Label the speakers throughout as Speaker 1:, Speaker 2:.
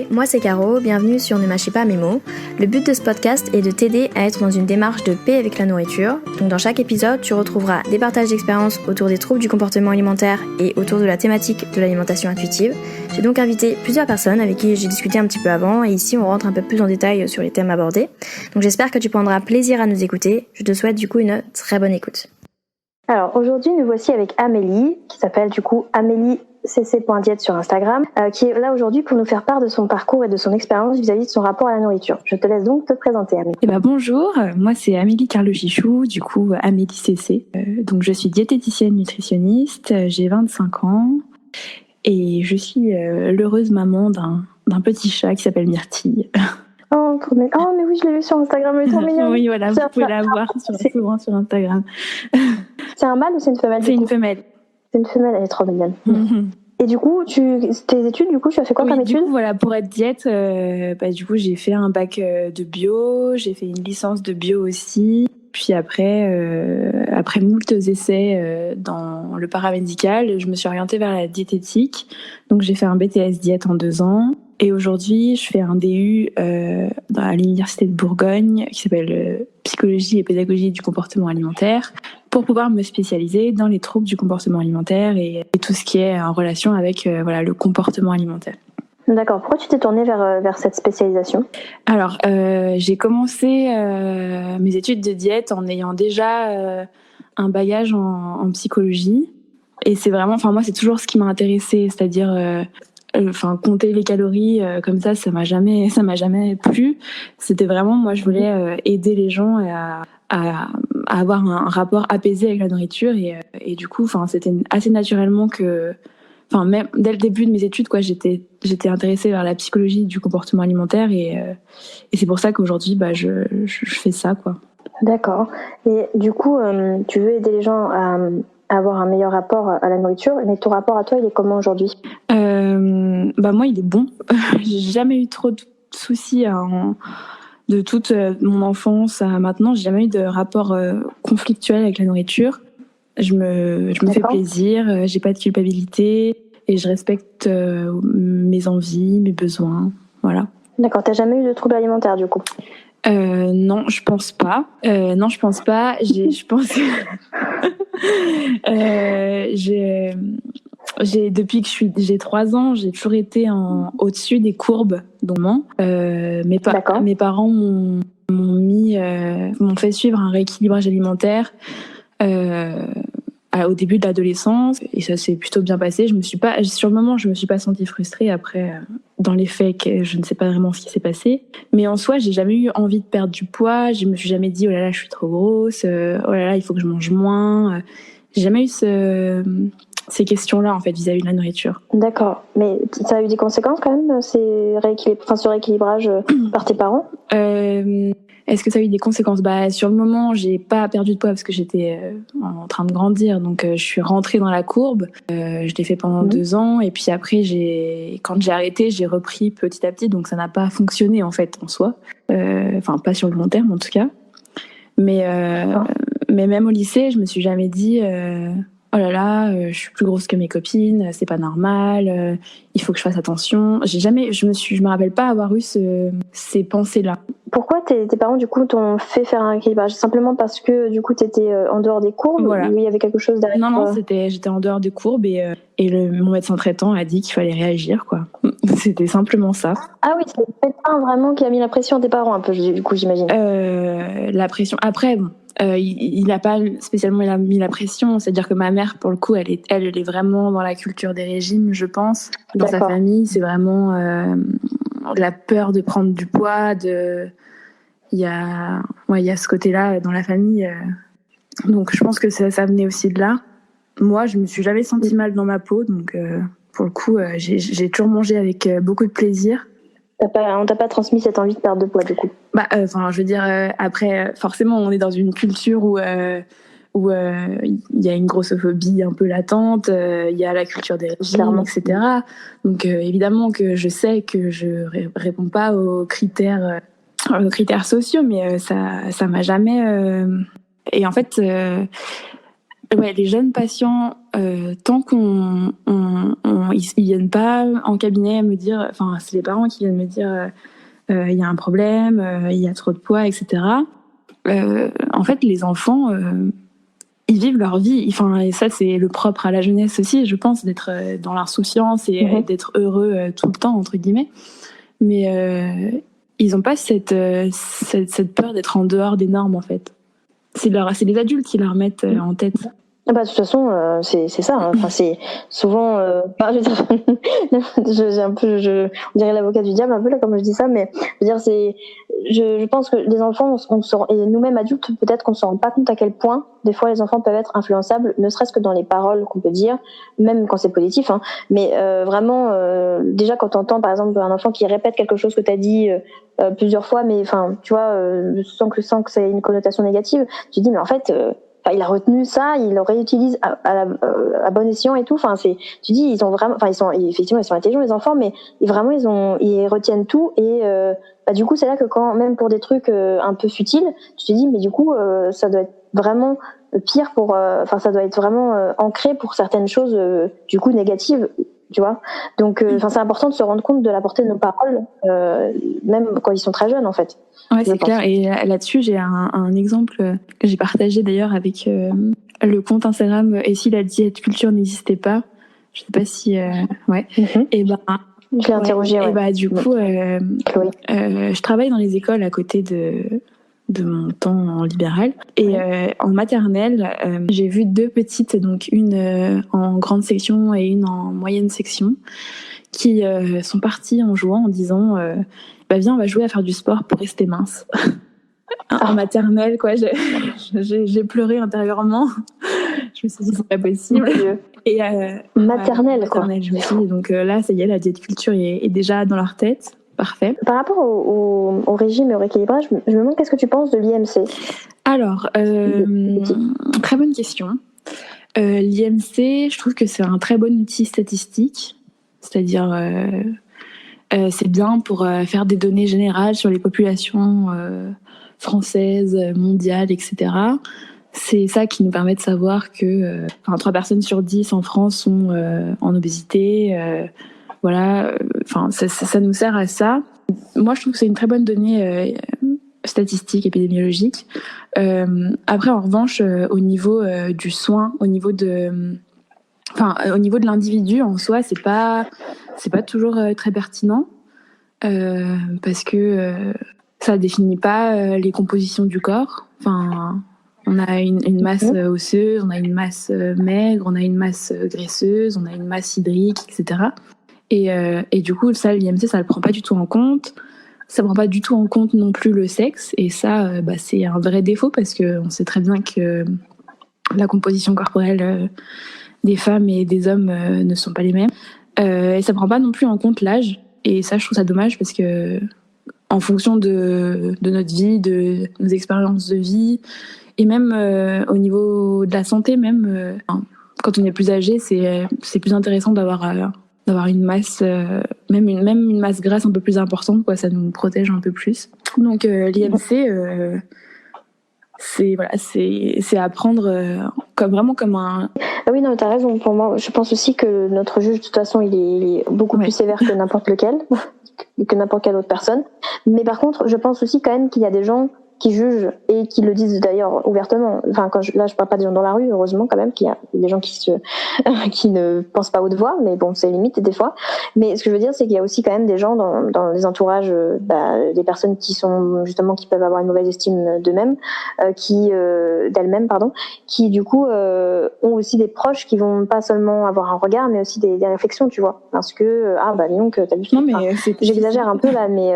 Speaker 1: Hey, moi c'est Caro, bienvenue sur Ne mâchez pas mes mots. Le but de ce podcast est de t'aider à être dans une démarche de paix avec la nourriture. Donc dans chaque épisode, tu retrouveras des partages d'expériences autour des troubles du comportement alimentaire et autour de la thématique de l'alimentation intuitive. J'ai donc invité plusieurs personnes avec qui j'ai discuté un petit peu avant et ici on rentre un peu plus en détail sur les thèmes abordés. Donc j'espère que tu prendras plaisir à nous écouter. Je te souhaite du coup une très bonne écoute. Alors aujourd'hui nous voici avec Amélie, qui s'appelle du coup Amélie cc.diète sur Instagram, qui est là aujourd'hui pour nous faire part de son parcours et de son expérience vis-à-vis de son rapport à la nourriture. Je te laisse donc te présenter, Amélie.
Speaker 2: Bonjour, moi c'est Amélie Carle-Chichou, du coup Amélie CC. Donc je suis diététicienne nutritionniste, j'ai 25 ans et je suis l'heureuse maman d'un petit chat qui s'appelle Myrtille.
Speaker 1: Oh, trop mignon. Oh, mais oui, je l'ai vu sur Instagram, elle est trop mignonne.
Speaker 2: Oui, voilà, vous pouvez la voir souvent sur Instagram.
Speaker 1: C'est un mâle ou c'est une femelle?
Speaker 2: C'est une femelle.
Speaker 1: C'est une femelle, elle est trop mignonne. Mm-hmm. Et du coup, tes études, du coup, tu as fait quoi comme études?
Speaker 2: Du coup, voilà, pour être diète, du coup, j'ai fait un bac de bio, j'ai fait une licence de bio aussi. Puis après moult essais dans le paramédical, je me suis orientée vers la diététique. Donc, j'ai fait un BTS diète en 2 ans. Et aujourd'hui, je fais un DU à l'université de Bourgogne qui s'appelle Psychologie et pédagogie du comportement alimentaire pour pouvoir me spécialiser dans les troubles du comportement alimentaire et tout ce qui est en relation avec le comportement alimentaire.
Speaker 1: D'accord. Pourquoi tu t'es tournée vers cette spécialisation?
Speaker 2: Alors, j'ai commencé mes études de diète en ayant déjà un bagage en psychologie. Et c'est vraiment, moi, c'est toujours ce qui m'a intéressée, c'est-à-dire compter les calories comme ça m'a jamais plu. C'était vraiment, moi, je voulais aider les gens à avoir un rapport apaisé avec la nourriture et du coup, c'était assez naturellement que, même dès le début de mes études, quoi, j'étais intéressée vers la psychologie du comportement alimentaire et c'est pour ça qu'aujourd'hui, je fais ça, quoi.
Speaker 1: D'accord. Et du coup, tu veux aider les gens à avoir un meilleur rapport à la nourriture, mais ton rapport à toi, il est comment aujourd'hui?
Speaker 2: Moi, il est bon. J'ai jamais eu trop de soucis de toute mon enfance à maintenant. J'ai jamais eu de rapport conflictuel avec la nourriture. Je me fais plaisir, j'ai pas de culpabilité et je respecte mes envies, mes besoins. Voilà. D'accord.
Speaker 1: T'as jamais eu de troubles alimentaires du coup?
Speaker 2: Non, je pense pas. Je pense que depuis que j'ai 3 ans, j'ai toujours été au-dessus des courbes d'endement. Mes parents m'ont fait suivre un rééquilibrage alimentaire au début de l'adolescence et ça s'est plutôt bien passé. Sur le moment, je me suis pas sentie frustrée. Après, dans les faits, je ne sais pas vraiment ce qui s'est passé. Mais en soi, j'ai jamais eu envie de perdre du poids. Je me suis jamais dit oh là là, je suis trop grosse. Oh là là, il faut que je mange moins. J'ai jamais eu ces questions-là en fait vis-à-vis de la nourriture.
Speaker 1: D'accord. Mais ça a eu des conséquences quand même, ce rééquilibrage par tes parents?
Speaker 2: Est-ce que ça a eu des conséquences? Sur le moment, j'ai pas perdu de poids parce que j'étais en train de grandir, donc je suis rentrée dans la courbe. Je l'ai fait pendant 2 ans et puis après, quand j'ai arrêté, j'ai repris petit à petit, donc ça n'a pas fonctionné en fait en soi. Pas sur le long terme en tout cas. Mais même au lycée, je me suis jamais dit oh là là, je suis plus grosse que mes copines, c'est pas normal, il faut que je fasse attention. Je me rappelle pas avoir eu ces pensées-là.
Speaker 1: Pourquoi tes parents du coup t'ont fait faire un équilibrage? Simplement parce que du coup t'étais en dehors des courbes?
Speaker 2: Voilà.
Speaker 1: Ou il y avait quelque chose derrière?
Speaker 2: Non, j'étais en dehors des courbes et mon médecin traitant a dit qu'il fallait réagir, quoi. C'était simplement ça.
Speaker 1: Ah oui, c'est le médecin vraiment qui a mis la pression à tes parents un peu, du coup, j'imagine.
Speaker 2: La pression. Après, il n'a pas spécialement mis la pression. C'est-à-dire que ma mère, pour le coup, elle est vraiment dans la culture des régimes, je pense. Dans sa famille, c'est vraiment la peur de prendre du poids. Il y a ce côté-là dans la famille. Donc, je pense que ça venait aussi de là. Moi, je me suis jamais sentie mal dans ma peau. Donc, pour le coup, j'ai toujours mangé avec beaucoup de plaisir.
Speaker 1: On t'a pas transmis cette envie de perdre de poids, du coup?
Speaker 2: Je veux dire, après, forcément, on est dans une culture où il y a une grossophobie un peu latente, il y a la culture des régimes, etc. Donc, évidemment que je sais que je réponds pas aux critères sociaux, mais ça m'a jamais... Et en fait, les jeunes patients tant ils viennent pas en cabinet me dire, enfin c'est les parents qui viennent me dire il y a un problème, il y a trop de poids, etc. En fait, les enfants, ils vivent leur vie. Enfin, et ça, c'est le propre à la jeunesse aussi, je pense, d'être dans l'insouciance et d'être heureux tout le temps, entre guillemets. Mais ils n'ont pas cette peur d'être en dehors des normes, en fait. C'est les adultes qui leur mettent en tête.
Speaker 3: De toute façon, c'est ça. Hein. Enfin, c'est souvent. On dirait l'avocat du diable un peu là, comme je dis ça, mais je veux dire, je pense que les enfants, et nous-mêmes adultes, peut-être qu'on se rend pas compte à quel point des fois les enfants peuvent être influençables, ne serait-ce que dans les paroles qu'on peut dire, même quand c'est positif. Hein. Mais vraiment, déjà quand t'entends par exemple un enfant qui répète quelque chose que t'as dit plusieurs fois, mais enfin, tu vois, sans que ça ait une connotation négative, tu te dis mais en fait. Il a retenu ça, il le réutilise à bon escient et tout. Enfin, tu dis, ils ont vraiment, effectivement, ils sont intelligents les enfants, mais vraiment, ils retiennent tout et du coup, c'est là que même pour des trucs un peu futiles, tu te dis, mais du coup, ça doit être vraiment pire ça doit être vraiment ancré pour certaines choses du coup négatives. Tu vois, donc c'est important de se rendre compte de la portée de nos paroles, même quand ils sont très jeunes en fait.
Speaker 2: Ouais, c'est clair. Et là-dessus, j'ai un exemple que j'ai partagé d'ailleurs avec le compte Instagram Et si la diète culture n'existait pas. Je sais pas si ouais. Et
Speaker 3: je l'ai interrogé.
Speaker 2: Et du coup, je travaille dans les écoles à côté de mon temps en libéral. Et en maternelle, j'ai vu 2 petites, donc une en grande section et une en moyenne section, qui sont parties en jouant en disant viens, on va jouer à faire du sport pour rester mince. En maternelle, quoi, j'ai pleuré intérieurement. Je me suis dit, c'est pas possible.
Speaker 3: Et maternelle, quoi.
Speaker 2: Je me suis dit, donc là, ça y est, la diète culture est déjà dans leur tête. Parfait.
Speaker 3: Par rapport au régime et au rééquilibrage, je me demande qu'est-ce que tu penses de l'IMC ?
Speaker 2: Alors, très bonne question. L'IMC, je trouve que c'est un très bon outil statistique. C'est-à-dire, c'est bien pour faire des données générales sur les populations françaises, mondiales, etc. C'est ça qui nous permet de savoir que 3 personnes sur 10 en France sont en obésité. Ça nous sert à ça. Moi, je trouve que c'est une très bonne donnée statistique, épidémiologique. Après, en revanche, au niveau du soin, au niveau de l'individu en soi, c'est pas toujours très pertinent parce que ça définit pas les compositions du corps. Enfin, on a une masse osseuse, on a une masse maigre, on a une masse graisseuse, on a une masse hydrique, etc. Et du coup, ça, l'IMC, ça le prend pas du tout en compte. Ça prend pas du tout en compte non plus le sexe. Et ça, c'est un vrai défaut parce qu'on sait très bien que la composition corporelle des femmes et des hommes ne sont pas les mêmes. Et ça prend pas non plus en compte l'âge. Et ça, je trouve ça dommage parce que en fonction de notre vie, de nos expériences de vie, et même au niveau de la santé, même quand on est plus âgé, c'est plus intéressant d'avoir une masse, même une masse grasse un peu plus importante, quoi. Ça nous protège un peu plus. Donc l'IMC, c'est à prendre comme un...
Speaker 3: Ah oui, non, t'as raison. Pour moi, je pense aussi que notre juge, de toute façon, il est beaucoup plus sévère que n'importe lequel, que n'importe quelle autre personne. Mais par contre, je pense aussi quand même qu'il y a des gens qui jugent et qui le disent d'ailleurs ouvertement. Enfin, je parle pas des gens dans la rue, heureusement quand même, qu'il y a des gens qui ne pensent pas haute voix, mais bon, c'est limite des fois. Mais ce que je veux dire, c'est qu'il y a aussi quand même des gens dans les entourages, des personnes qui sont justement qui peuvent avoir une mauvaise estime d'eux-mêmes, d'elles-mêmes, qui du coup ont aussi des proches qui vont pas seulement avoir un regard, mais aussi des réflexions, tu vois, parce que dis donc, t'as vu.
Speaker 2: Non, mais
Speaker 3: j'exagère un peu là, mais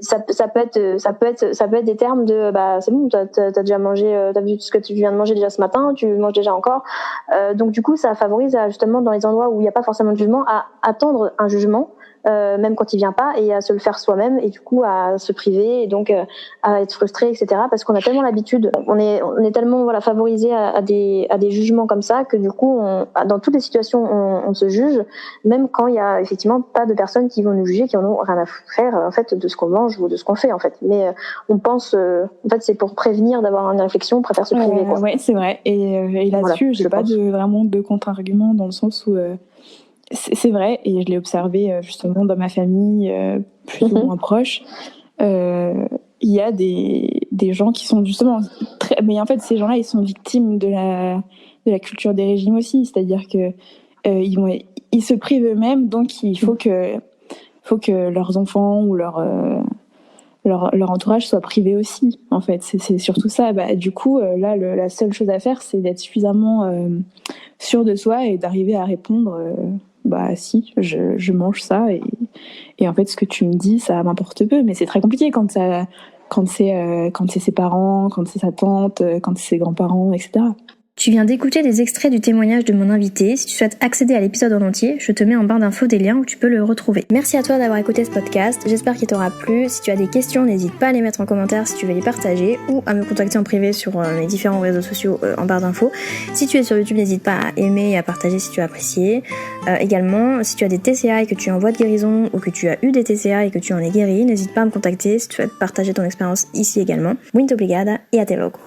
Speaker 3: ça peut être des termes de c'est bon, t'as déjà mangé, t'as vu ce que tu viens de manger déjà ce matin, tu manges déjà encore, donc du coup ça favorise justement dans les endroits où il n'y a pas forcément de jugement à attendre un jugement même quand il vient pas, et à se le faire soi-même, et du coup à se priver, et donc à être frustré, etc. Parce qu'on a tellement l'habitude, on est tellement favorisé à des jugements comme ça, que du coup, dans toutes les situations, on se juge, même quand il y a effectivement pas de personnes qui vont nous juger, qui en ont rien à faire en fait de ce qu'on mange ou de ce qu'on fait en fait. Mais on pense, en fait, c'est pour prévenir d'avoir une réflexion, on préfère se priver.
Speaker 2: Ouais, c'est vrai. Et là-dessus, j'ai pas vraiment de contre-argument, dans le sens où c'est vrai, et je l'ai observé justement dans ma famille plus ou moins proche. Il y a des gens qui sont justement mais en fait ces gens-là, ils sont victimes de la culture des régimes aussi, c'est-à-dire que ils se privent eux-mêmes, donc il faut que leurs enfants ou leur entourage soit privé aussi, en fait. C'est surtout ça. Du coup, là, la seule chose à faire, c'est d'être suffisamment sûr de soi et d'arriver à répondre si, je mange ça, et en fait, ce que tu me dis, ça m'importe peu. Mais c'est très compliqué quand c'est ses parents, quand c'est sa tante, quand c'est ses grands-parents, etc.
Speaker 1: Tu viens d'écouter des extraits du témoignage de mon invité. Si tu souhaites accéder à l'épisode en entier, je te mets en barre d'infos des liens où tu peux le retrouver. Merci à toi d'avoir écouté ce podcast, j'espère qu'il t'aura plu. Si tu as des questions, n'hésite pas à les mettre en commentaire si tu veux les partager, ou à me contacter en privé sur mes différents réseaux sociaux en barre d'infos. Si tu es sur YouTube, n'hésite pas à aimer et à partager si tu as apprécié. Également, si tu as des TCA et que tu es en voie de guérison, ou que tu as eu des TCA et que tu en es guéri, n'hésite pas à me contacter si tu souhaites partager ton expérience ici également. Muito obrigada et até logo.